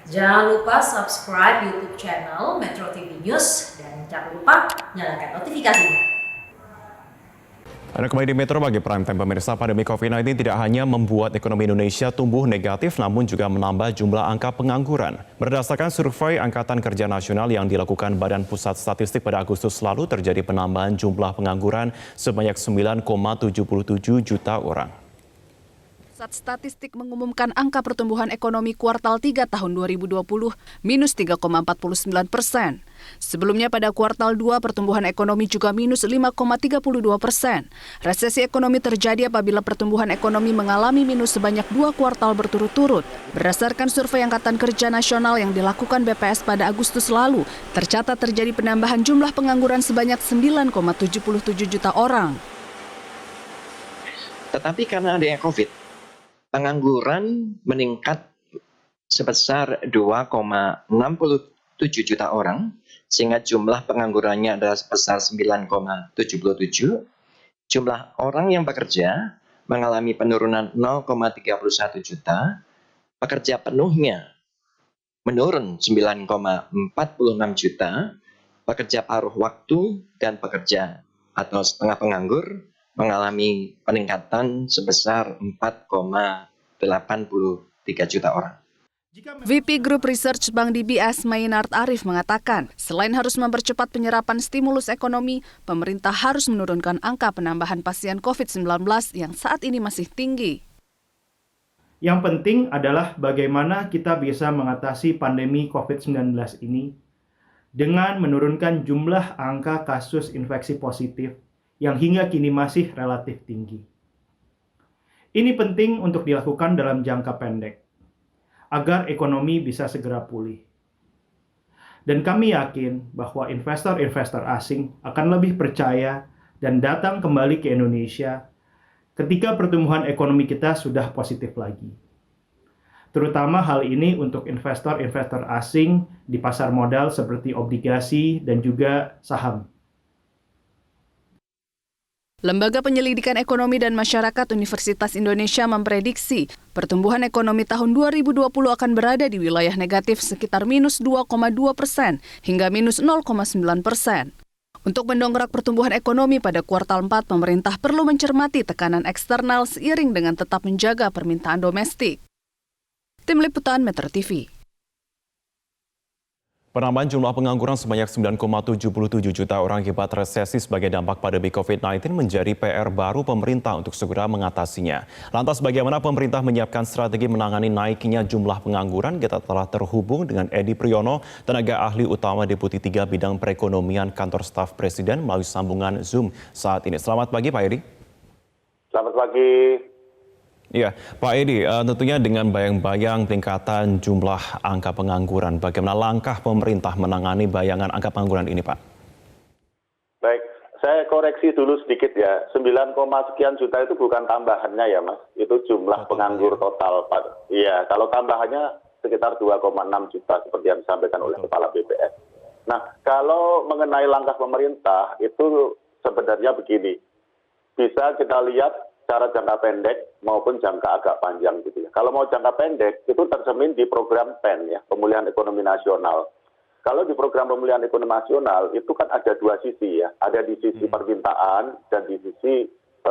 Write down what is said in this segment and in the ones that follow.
Jangan lupa subscribe YouTube channel Metro TV News dan jangan lupa nyalakan notifikasinya. Anda kembali di Metro Pagi Prime Time. Pemirsa, pandemi COVID-19 tidak hanya membuat ekonomi Indonesia tumbuh negatif, namun juga menambah jumlah angka pengangguran. Berdasarkan survei Angkatan Kerja Nasional yang dilakukan Badan Pusat Statistik pada Agustus lalu, terjadi penambahan jumlah pengangguran sebanyak 9,77 juta orang. Pusat Statistik mengumumkan angka pertumbuhan ekonomi kuartal 3 tahun 2020 minus 3,49%. Sebelumnya pada kuartal 2 pertumbuhan ekonomi juga minus 5,32%. Resesi ekonomi terjadi apabila pertumbuhan ekonomi mengalami minus sebanyak 2 kuartal berturut-turut. Berdasarkan survei Angkatan Kerja Nasional yang dilakukan BPS pada Agustus lalu, tercatat terjadi penambahan jumlah pengangguran sebanyak 9,77 juta orang. Tetapi karena adanya COVID, pengangguran meningkat sebesar 2,67 juta orang, sehingga jumlah penganggurannya adalah sebesar 9,77. Jumlah orang yang bekerja mengalami penurunan 0,31 juta, pekerja penuhnya menurun 9,46 juta, pekerja paruh waktu dan pekerja atau setengah penganggur mengalami peningkatan sebesar 4,83 juta orang. VP Group Research Bank DBS Maynard Arif mengatakan, selain harus mempercepat penyerapan stimulus ekonomi, pemerintah harus menurunkan angka penambahan pasien COVID-19 yang saat ini masih tinggi. Yang penting adalah bagaimana kita bisa mengatasi pandemi COVID-19 ini dengan menurunkan jumlah angka kasus infeksi positif yang hingga kini masih relatif tinggi. Ini penting untuk dilakukan dalam jangka pendek, agar ekonomi bisa segera pulih. Dan kami yakin bahwa investor-investor asing akan lebih percaya dan datang kembali ke Indonesia ketika pertumbuhan ekonomi kita sudah positif lagi. Terutama hal ini untuk investor-investor asing di pasar modal seperti obligasi dan juga saham. Lembaga Penyelidikan Ekonomi dan Masyarakat Universitas Indonesia memprediksi pertumbuhan ekonomi tahun 2020 akan berada di wilayah negatif sekitar minus 2,2% hingga minus 0,9%. Untuk mendongkrak pertumbuhan ekonomi pada kuartal 4, pemerintah perlu mencermati tekanan eksternal seiring dengan tetap menjaga permintaan domestik. Tim Liputan Metro TV. Penambahan jumlah pengangguran sebanyak 9,77 juta orang akibat resesi sebagai dampak pandemi COVID-19 menjadi PR baru pemerintah untuk segera mengatasinya. Lantas bagaimana pemerintah menyiapkan strategi menangani naiknya jumlah pengangguran? Kita telah terhubung dengan Edi Priyono, tenaga ahli utama Deputi 3 Bidang Perekonomian Kantor Staf Presiden melalui sambungan Zoom saat ini. Selamat pagi Pak Edi. Selamat pagi. Iya, Pak Edi, tentunya dengan bayang-bayang peningkatan jumlah angka pengangguran, bagaimana langkah pemerintah menangani bayangan angka pengangguran ini, Pak? Baik, saya koreksi dulu sedikit ya. 9, sekian juta itu bukan tambahannya ya, Mas. Itu jumlah penganggur total, Pak. Iya, kalau tambahannya sekitar 2,6 juta seperti yang disampaikan oleh Kepala BPS. Nah, kalau mengenai langkah pemerintah itu sebenarnya begini. Bisa kita lihat secara jangka pendek maupun jangka agak panjang gitu ya. Kalau mau jangka pendek itu tercermin di program PEN ya, Pemulihan Ekonomi Nasional. Kalau di program Pemulihan Ekonomi Nasional itu kan ada dua sisi ya, ada di sisi permintaan dan di sisi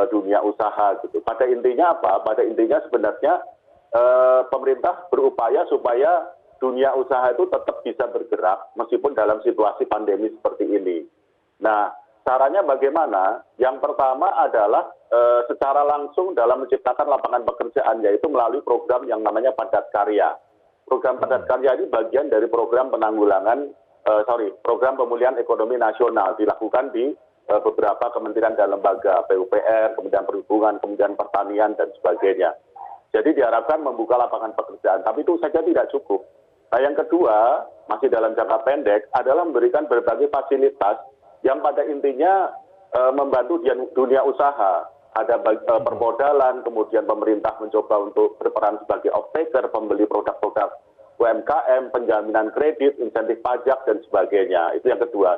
dunia usaha gitu. Pada intinya apa? Pada intinya sebenarnya pemerintah berupaya supaya dunia usaha itu tetap bisa bergerak meskipun dalam situasi pandemi seperti ini. Nah, caranya bagaimana? Yang pertama adalah secara langsung dalam menciptakan lapangan pekerjaan, yaitu melalui program yang namanya Padat Karya. Program Padat Karya ini bagian dari program program Pemulihan Ekonomi Nasional dilakukan di beberapa kementerian dan lembaga, PUPR, Kementerian Perhubungan, Kementerian Pertanian, dan sebagainya. Jadi diharapkan membuka lapangan pekerjaan, tapi itu saja tidak cukup. Nah, yang kedua, masih dalam jangka pendek, adalah memberikan berbagai fasilitas yang pada intinya membantu dunia usaha. Ada permodalan, kemudian pemerintah mencoba untuk berperan sebagai off-taker, pembeli produk-produk UMKM, penjaminan kredit, insentif pajak, dan sebagainya. Itu yang kedua.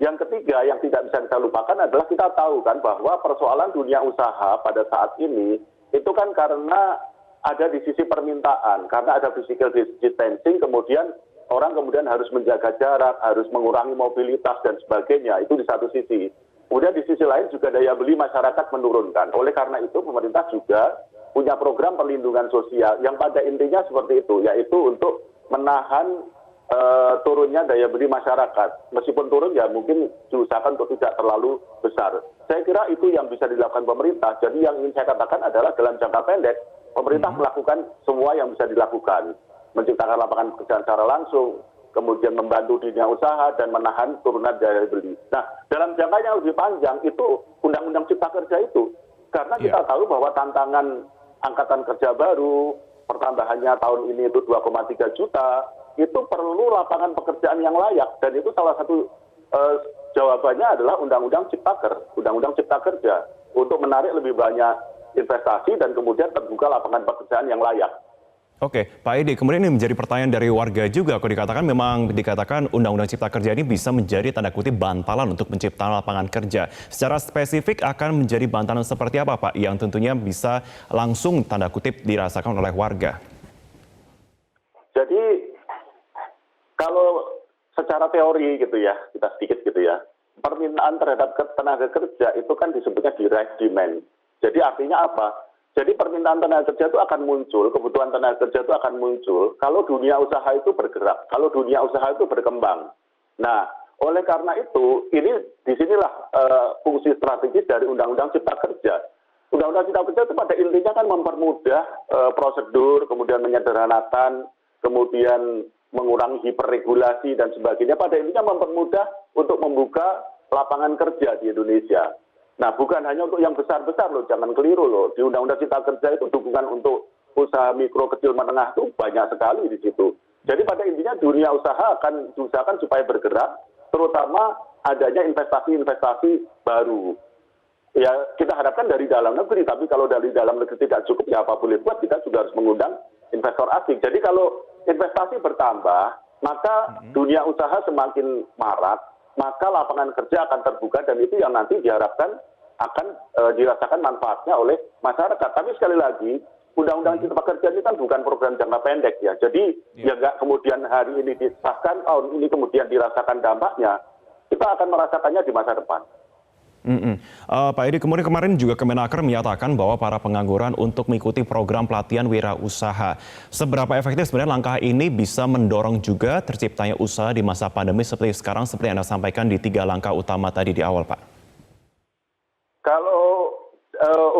Yang ketiga, yang tidak bisa kita lupakan adalah kita tahu kan bahwa persoalan dunia usaha pada saat ini itu kan karena ada di sisi permintaan, karena ada physical distancing, kemudian orang kemudian harus menjaga jarak, harus mengurangi mobilitas dan sebagainya, itu di satu sisi. Kemudian di sisi lain juga daya beli masyarakat menurunkan. Oleh karena itu pemerintah juga punya program perlindungan sosial yang pada intinya seperti itu, yaitu untuk menahan turunnya daya beli masyarakat. Meskipun turun ya mungkin diusahakan untuk tidak terlalu besar. Saya kira itu yang bisa dilakukan pemerintah. Jadi yang ingin saya katakan adalah dalam jangka pendek, pemerintah melakukan semua yang bisa dilakukan. Menciptakan lapangan pekerjaan secara langsung, kemudian membantu dunia usaha dan menahan turunan daya beli. Nah, dalam jangka yang lebih panjang itu Undang-Undang Cipta Kerja itu. Karena kita tahu bahwa tantangan angkatan kerja baru, pertambahannya tahun ini itu 2,3 juta, itu perlu lapangan pekerjaan yang layak. Dan itu salah satu jawabannya adalah Undang-Undang Cipta Kerja untuk menarik lebih banyak investasi dan kemudian terbuka lapangan pekerjaan yang layak. Oke, Pak Edi, kemudian ini menjadi pertanyaan dari warga juga. Kalau dikatakan Undang-Undang Cipta Kerja ini bisa menjadi tanda kutip bantalan untuk menciptakan lapangan kerja. Secara spesifik akan menjadi bantalan seperti apa, Pak? Yang tentunya bisa langsung tanda kutip dirasakan oleh warga. Jadi kalau secara teori gitu ya, kita sedikit gitu ya, permintaan terhadap tenaga kerja itu kan disebutnya direct demand. Jadi artinya apa? Jadi permintaan tenaga kerja itu akan muncul, kebutuhan tenaga kerja itu akan muncul kalau dunia usaha itu bergerak, kalau dunia usaha itu berkembang. Nah, oleh karena itu, ini disinilah fungsi strategis dari Undang-Undang Cipta Kerja. Undang-Undang Cipta Kerja itu pada intinya kan mempermudah prosedur, kemudian menyederhanakan, kemudian mengurangi hiperregulasi dan sebagainya. Pada intinya mempermudah untuk membuka lapangan kerja di Indonesia. Nah, bukan hanya untuk yang besar-besar loh, jangan keliru loh. Di Undang-Undang Cipta Kerja itu dukungan untuk usaha mikro, kecil, menengah itu banyak sekali di situ. Jadi pada intinya dunia usaha akan diusahakan supaya bergerak, terutama adanya investasi-investasi baru. Ya, kita harapkan dari dalam negeri, tapi kalau dari dalam negeri tidak cukup, ya apa boleh buat, kita juga harus mengundang investor asing. Jadi kalau investasi bertambah, maka dunia usaha semakin marak, maka lapangan kerja akan terbuka dan itu yang nanti diharapkan akan dirasakan manfaatnya oleh masyarakat. Tapi sekali lagi, Undang-Undang Cipta Kerja ini kan bukan program jangka pendek ya. Jadi ya nggak kemudian hari ini disahkan, tahun ini kemudian dirasakan dampaknya. Kita akan merasakannya di masa depan. Pak Edi, kemudian kemarin juga Kemenaker menyatakan bahwa para pengangguran untuk mengikuti program pelatihan wirausaha. Seberapa efektif sebenarnya langkah ini bisa mendorong juga terciptanya usaha di masa pandemi seperti sekarang, seperti Anda sampaikan di 3 langkah utama tadi di awal, Pak? Kalau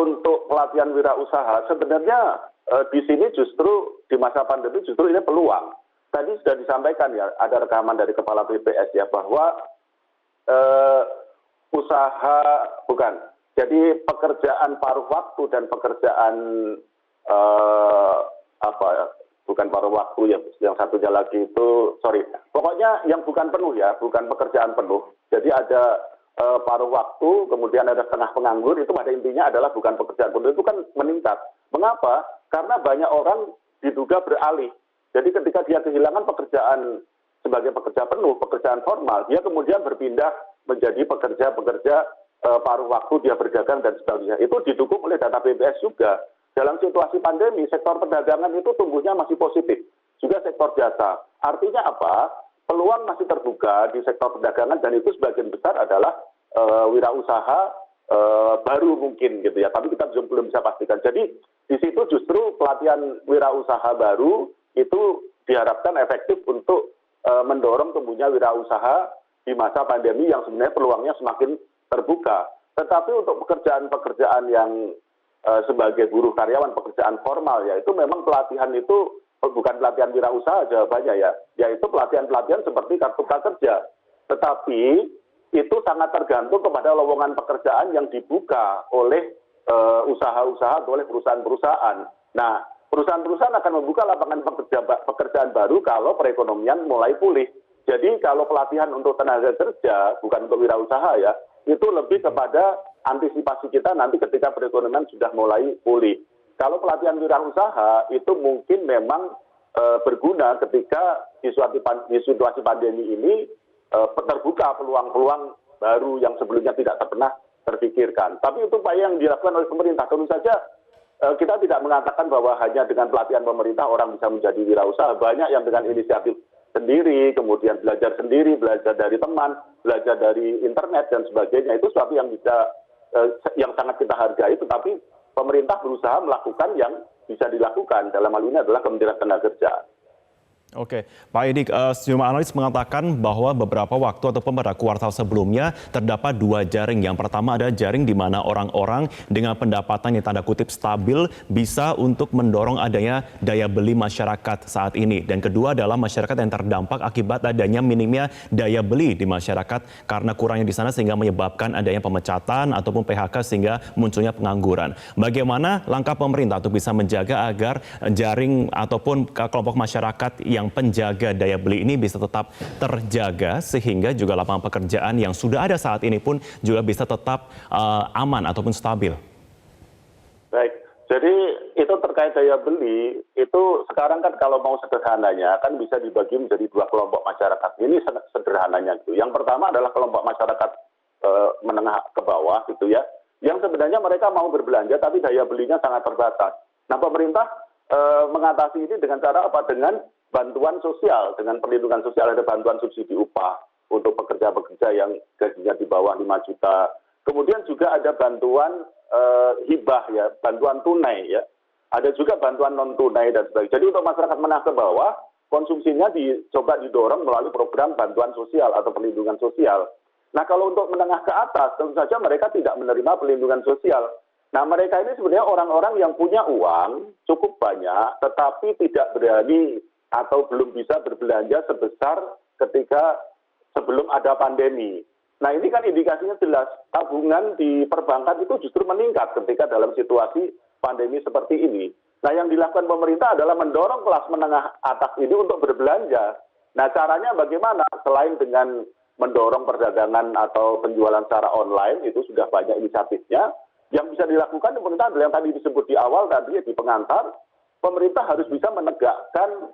untuk pelatihan wirausaha, sebenarnya di sini justru di masa pandemi justru ini peluang. Tadi sudah disampaikan ya, ada rekaman dari Kepala BPS ya, bahwa jadi pekerjaan paruh waktu dan pekerjaan bukan paruh waktu ya, yang satunya lagi itu, pokoknya yang bukan penuh ya, bukan pekerjaan penuh. Jadi ada paruh waktu, kemudian ada setengah penganggur, itu pada intinya adalah bukan pekerjaan penuh, itu kan meningkat. Mengapa? Karena banyak orang diduga beralih. Jadi ketika dia kehilangan pekerjaan sebagai pekerja penuh, pekerjaan formal, dia kemudian berpindah menjadi pekerja-pekerja paruh waktu, dia berdagang dan sebagainya. Itu didukung oleh data BPS juga. Dalam situasi pandemi, sektor perdagangan itu tumbuhnya masih positif. Juga sektor jasa. Artinya apa? Peluang masih terbuka di sektor perdagangan dan itu sebagian besar adalah wirausaha baru mungkin gitu ya. Tapi kita belum bisa pastikan. Jadi di situ justru pelatihan wirausaha baru itu diharapkan efektif untuk mendorong tumbuhnya wirausaha di masa pandemi yang sebenarnya peluangnya semakin terbuka. Tetapi untuk pekerjaan-pekerjaan yang sebagai buruh karyawan, pekerjaan formal ya, itu memang pelatihan itu bukan pelatihan wirausaha jawabannya ya, yaitu pelatihan-pelatihan seperti kartu prakerja. Tetapi itu sangat tergantung kepada lowongan pekerjaan yang dibuka oleh usaha-usaha atau oleh perusahaan-perusahaan. Nah, perusahaan-perusahaan akan membuka lapangan pekerjaan baru kalau perekonomian mulai pulih. Jadi kalau pelatihan untuk tenaga kerja, bukan untuk wirausaha ya, itu lebih kepada antisipasi kita nanti ketika perekonomian sudah mulai pulih. Kalau pelatihan wirausaha itu mungkin memang berguna ketika di situasi pandemi ini terbuka peluang-peluang baru yang sebelumnya tidak pernah terpikirkan. Tapi itu upaya yang dilakukan oleh pemerintah. Tentu saja kita tidak mengatakan bahwa hanya dengan pelatihan pemerintah orang bisa menjadi wirausaha. Banyak yang dengan inisiatif sendiri, kemudian belajar sendiri, belajar dari teman, belajar dari internet dan sebagainya. Itu sesuatu yang bisa yang sangat kita hargai, tetapi pemerintah berusaha melakukan yang bisa dilakukan. Dalam hal ini adalah Kementerian Tenaga Kerja. Oke, Pak Edik, sejumlah analis mengatakan bahwa beberapa waktu ataupun pada kuartal sebelumnya terdapat 2 jaring. Yang pertama ada jaring di mana orang-orang dengan pendapatan yang tanda kutip stabil bisa untuk mendorong adanya daya beli masyarakat saat ini. Dan kedua adalah masyarakat yang terdampak akibat adanya minimnya daya beli di masyarakat karena kurangnya di sana sehingga menyebabkan adanya pemecatan ataupun PHK sehingga munculnya pengangguran. Bagaimana langkah pemerintah untuk bisa menjaga agar jaring ataupun kelompok masyarakat yang penjaga daya beli ini bisa tetap terjaga sehingga juga lapangan pekerjaan yang sudah ada saat ini pun juga bisa tetap aman ataupun stabil? Baik, jadi itu terkait daya beli, itu sekarang kan kalau mau sederhananya kan bisa dibagi menjadi 2 kelompok masyarakat. Ini sederhananya gitu. Yang pertama adalah kelompok masyarakat menengah ke bawah gitu ya, yang sebenarnya mereka mau berbelanja tapi daya belinya sangat terbatas. Nah, pemerintah mengatasi ini dengan cara apa? Dengan bantuan sosial, dengan perlindungan sosial, ada bantuan subsidi upah untuk pekerja-pekerja yang gajinya di bawah 5 juta. Kemudian juga ada bantuan hibah ya, bantuan tunai ya. Ada juga bantuan non tunai dan sebagainya. Jadi untuk masyarakat menengah ke bawah, konsumsinya coba didorong melalui program bantuan sosial atau perlindungan sosial. Nah, kalau untuk menengah ke atas, tentu saja mereka tidak menerima perlindungan sosial. Nah, mereka ini sebenarnya orang-orang yang punya uang cukup banyak, tetapi tidak berani atau belum bisa berbelanja sebesar ketika sebelum ada pandemi. Nah, ini kan indikasinya jelas, tabungan di perbankan itu justru meningkat ketika dalam situasi pandemi seperti ini. Nah, yang dilakukan pemerintah adalah mendorong kelas menengah atas ini untuk berbelanja. Nah, caranya bagaimana? Selain dengan mendorong perdagangan atau penjualan secara online, itu sudah banyak inisiatifnya. Yang bisa dilakukan pemerintah adalah yang tadi disebut di awal tadi di pengantar, pemerintah harus bisa menegakkan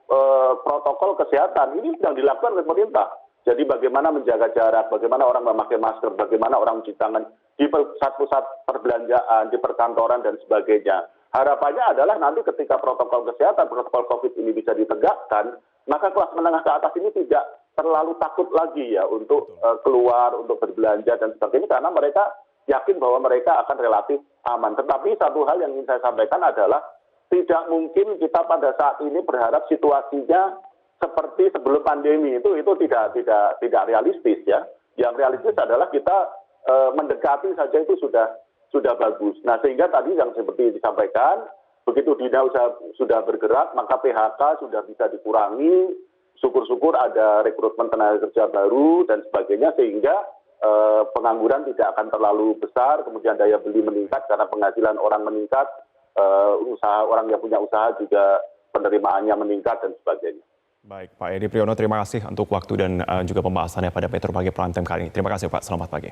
protokol kesehatan. Ini sedang dilakukan oleh pemerintah. Jadi bagaimana menjaga jarak, bagaimana orang memakai masker, bagaimana orang mencuci tangan di pusat-pusat perbelanjaan, di perkantoran dan sebagainya. Harapannya adalah nanti ketika protokol kesehatan, protokol COVID ini bisa ditegakkan, maka kelas menengah ke atas ini tidak terlalu takut lagi ya untuk keluar, untuk berbelanja dan sebagainya, karena mereka yakin bahwa mereka akan relatif aman. Tetapi satu hal yang ingin saya sampaikan adalah tidak mungkin kita pada saat ini berharap situasinya seperti sebelum pandemi, itu tidak realistis ya. Yang realistis adalah kita mendekati saja itu sudah bagus. Nah, sehingga tadi yang seperti disampaikan, begitu dunia usaha sudah bergerak, maka PHK sudah bisa dikurangi, syukur-syukur ada rekrutmen tenaga kerja baru dan sebagainya, sehingga pengangguran tidak akan terlalu besar, kemudian daya beli meningkat karena penghasilan orang meningkat, usaha orang yang punya usaha juga penerimaannya meningkat dan sebagainya. Baik, Pak Edi Priyono, terima kasih untuk waktu dan juga pembahasannya pada Metro Pagi Prime Time kali ini. Terima kasih Pak, selamat pagi.